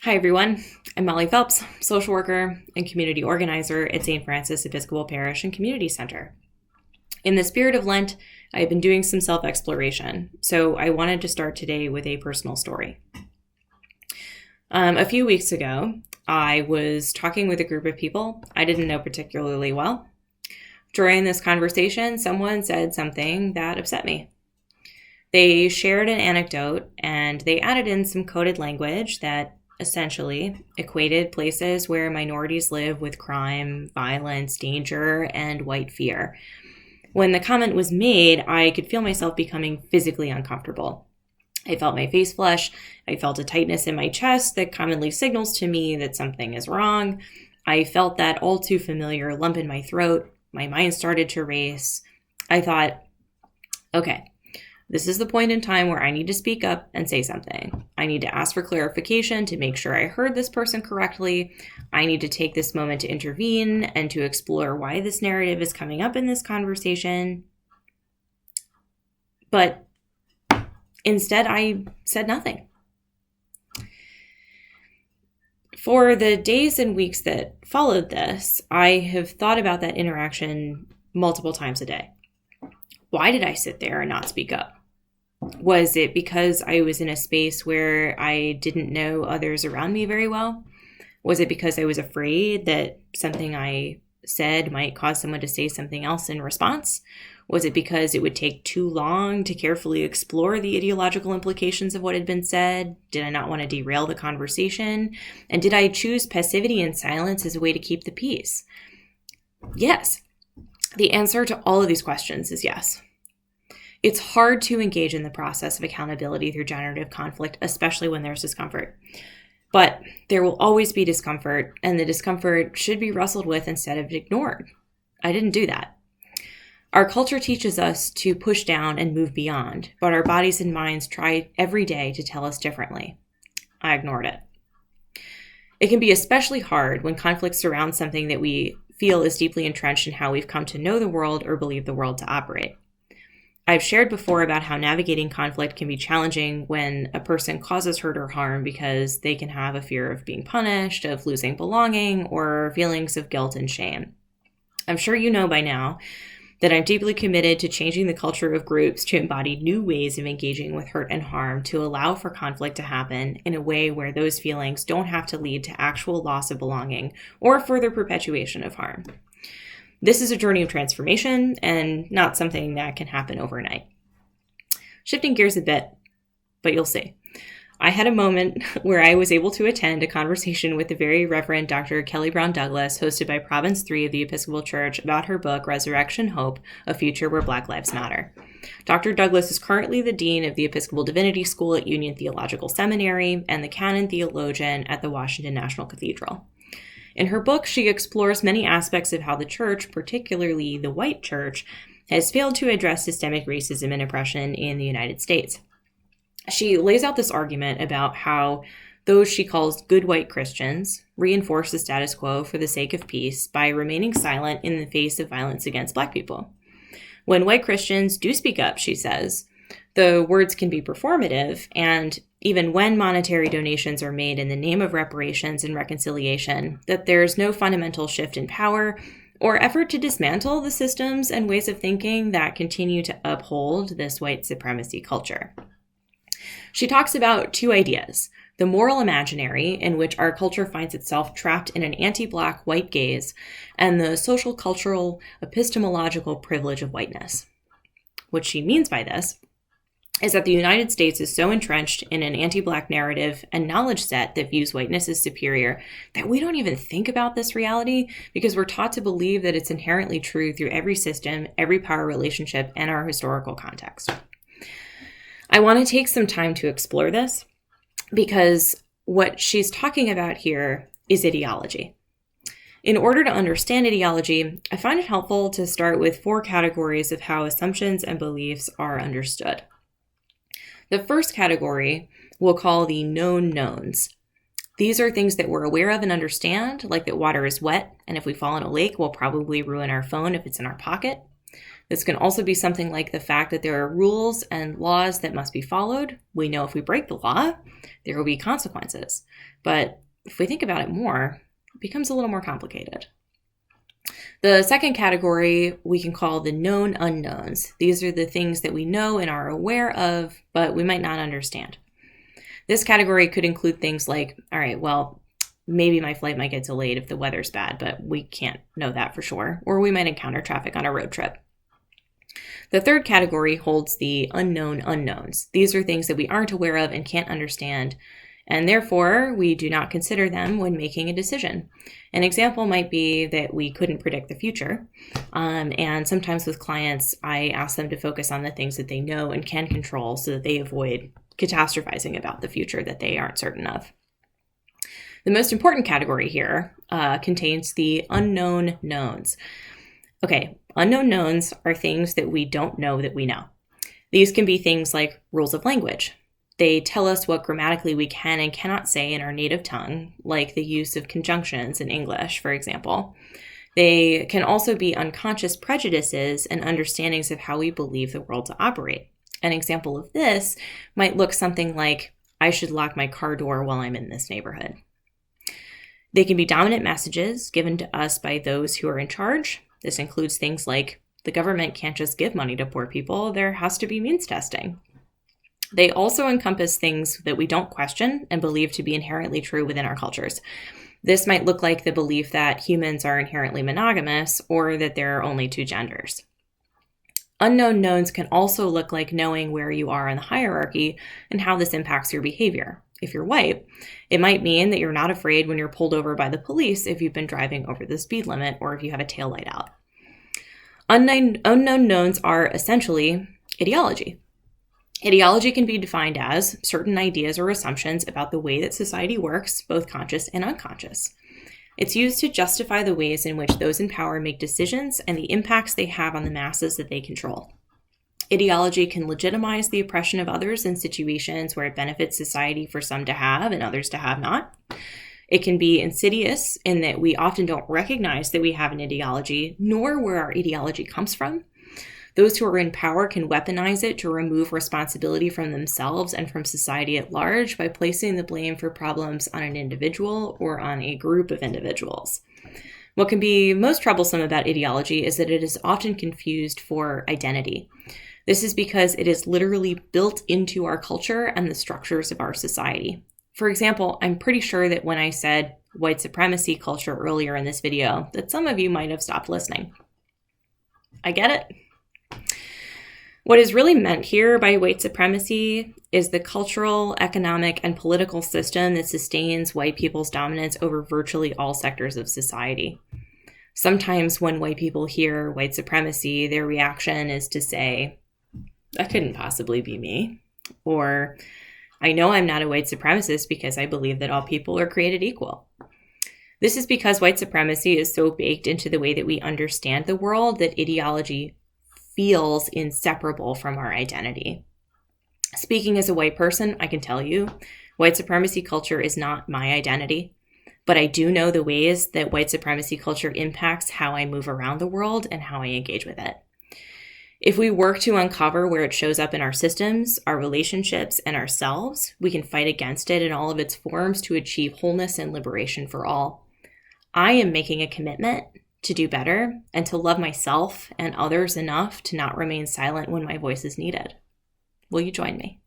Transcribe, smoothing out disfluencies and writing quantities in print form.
Hi, everyone. I'm Molly Phelps, social worker and community organizer at St. Francis Episcopal Parish and Community Center. In the spirit of Lent, I've been doing some self-exploration, so I wanted to start today with a personal story. A few weeks ago, I was talking with a group of people I didn't know particularly well. During this conversation, someone said something that upset me. They shared an anecdote, and they added in some coded language that essentially equated places where minorities live with crime, violence, danger, and white fear. When the comment was made, I could feel myself becoming physically uncomfortable. I felt my face flush. I felt a tightness in my chest that commonly signals to me that something is wrong. I felt that all too familiar lump in my throat. My mind started to race. I thought, okay, this is the point in time where I need to speak up and say something. I need to ask for clarification to make sure I heard this person correctly. I need to take this moment to intervene and to explore why this narrative is coming up in this conversation. But instead, I said nothing. For the days and weeks that followed this, I have thought about that interaction multiple times a day. Why did I sit there and not speak up? Was it because I was in a space where I didn't know others around me very well? Was it because I was afraid that something I said might cause someone to say something else in response? Was it because it would take too long to carefully explore the ideological implications of what had been said? Did I not want to derail the conversation? And did I choose passivity and silence as a way to keep the peace? Yes. The answer to all of these questions is yes. It's hard to engage in the process of accountability through generative conflict, especially when there's discomfort. But there will always be discomfort, and the discomfort should be wrestled with instead of ignored. I didn't do that. Our culture teaches us to push down and move beyond, but our bodies and minds try every day to tell us differently. I ignored it. It can be especially hard when conflict surrounds something that we feel is deeply entrenched in how we've come to know the world or believe the world to operate. I've shared before about how navigating conflict can be challenging when a person causes hurt or harm because they can have a fear of being punished, of losing belonging, or feelings of guilt and shame. I'm sure you know by now that I'm deeply committed to changing the culture of groups to embody new ways of engaging with hurt and harm to allow for conflict to happen in a way where those feelings don't have to lead to actual loss of belonging or further perpetuation of harm. This is a journey of transformation and not something that can happen overnight. Shifting gears a bit, but you'll see. I had a moment where I was able to attend a conversation with the very Reverend Dr. Kelly Brown Douglas, hosted by Province 3 of the Episcopal Church, about her book, Resurrection Hope, A Future Where Black Lives Matter. Dr. Douglas is currently the Dean of the Episcopal Divinity School at Union Theological Seminary and the Canon Theologian at the Washington National Cathedral. In her book, she explores many aspects of how the church, particularly the white church, has failed to address systemic racism and oppression in the United States. She lays out this argument about how those she calls good white Christians reinforce the status quo for the sake of peace by remaining silent in the face of violence against Black people. When white Christians do speak up, she says, the words can be performative, and even when monetary donations are made in the name of reparations and reconciliation, that there's no fundamental shift in power or effort to dismantle the systems and ways of thinking that continue to uphold this white supremacy culture. She talks about two ideas: the moral imaginary, in which our culture finds itself trapped in an anti-Black white gaze, and the social, cultural, epistemological privilege of whiteness. What she means by this is that the United States is so entrenched in an anti-Black narrative and knowledge set that views whiteness as superior that we don't even think about this reality because we're taught to believe that it's inherently true through every system, every power relationship, and our historical context. I want to take some time to explore this because what she's talking about here is ideology. In order to understand ideology, I find it helpful to start with 4 categories of how assumptions and beliefs are understood. The first category we'll call the known knowns. These are things that we're aware of and understand, like that water is wet, and if we fall in a lake, we'll probably ruin our phone if it's in our pocket. This can also be something like the fact that there are rules and laws that must be followed. We know if we break the law, there will be consequences. But if we think about it more, it becomes a little more complicated. The second category we can call the known unknowns. These are the things that we know and are aware of, but we might not understand. This category could include things like, all right, well, maybe my flight might get delayed if the weather's bad, but we can't know that for sure. Or we might encounter traffic on a road trip. The third category holds the unknown unknowns. These are things that we aren't aware of and can't understand, and therefore we do not consider them when making a decision. An example might be that we couldn't predict the future, and sometimes with clients, I ask them to focus on the things that they know and can control so that they avoid catastrophizing about the future that they aren't certain of. The most important category here contains the unknown knowns. Okay, unknown knowns are things that we don't know that we know. These can be things like rules of language. They tell us what grammatically we can and cannot say in our native tongue, like the use of conjunctions in English, for example. They can also be unconscious prejudices and understandings of how we believe the world to operate. An example of this might look something like, I should lock my car door while I'm in this neighborhood. They can be dominant messages given to us by those who are in charge. This includes things like, the government can't just give money to poor people, there has to be means testing. They also encompass things that we don't question and believe to be inherently true within our cultures. This might look like the belief that humans are inherently monogamous or that there are only two genders. Unknown knowns can also look like knowing where you are in the hierarchy and how this impacts your behavior. If you're white, it might mean that you're not afraid when you're pulled over by the police if you've been driving over the speed limit or if you have a taillight out. Unknown knowns are essentially ideology. Ideology can be defined as certain ideas or assumptions about the way that society works, both conscious and unconscious. It's used to justify the ways in which those in power make decisions and the impacts they have on the masses that they control. Ideology can legitimize the oppression of others in situations where it benefits society for some to have and others to have not. It can be insidious in that we often don't recognize that we have an ideology, nor where our ideology comes from. Those who are in power can weaponize it to remove responsibility from themselves and from society at large by placing the blame for problems on an individual or on a group of individuals. What can be most troublesome about ideology is that it is often confused for identity. This is because it is literally built into our culture and the structures of our society. For example, I'm pretty sure that when I said white supremacy culture earlier in this video, that some of you might have stopped listening. I get it. What is really meant here by white supremacy is the cultural, economic, and political system that sustains white people's dominance over virtually all sectors of society. Sometimes when white people hear white supremacy, their reaction is to say, that couldn't possibly be me. Or, I know I'm not a white supremacist because I believe that all people are created equal. This is because white supremacy is so baked into the way that we understand the world that ideology feels inseparable from our identity. Speaking as a white person, I can tell you, white supremacy culture is not my identity, but I do know the ways that white supremacy culture impacts how I move around the world and how I engage with it. If we work to uncover where it shows up in our systems, our relationships, and ourselves, we can fight against it in all of its forms to achieve wholeness and liberation for all. I am making a commitment to do better and to love myself and others enough to not remain silent when my voice is needed. Will you join me?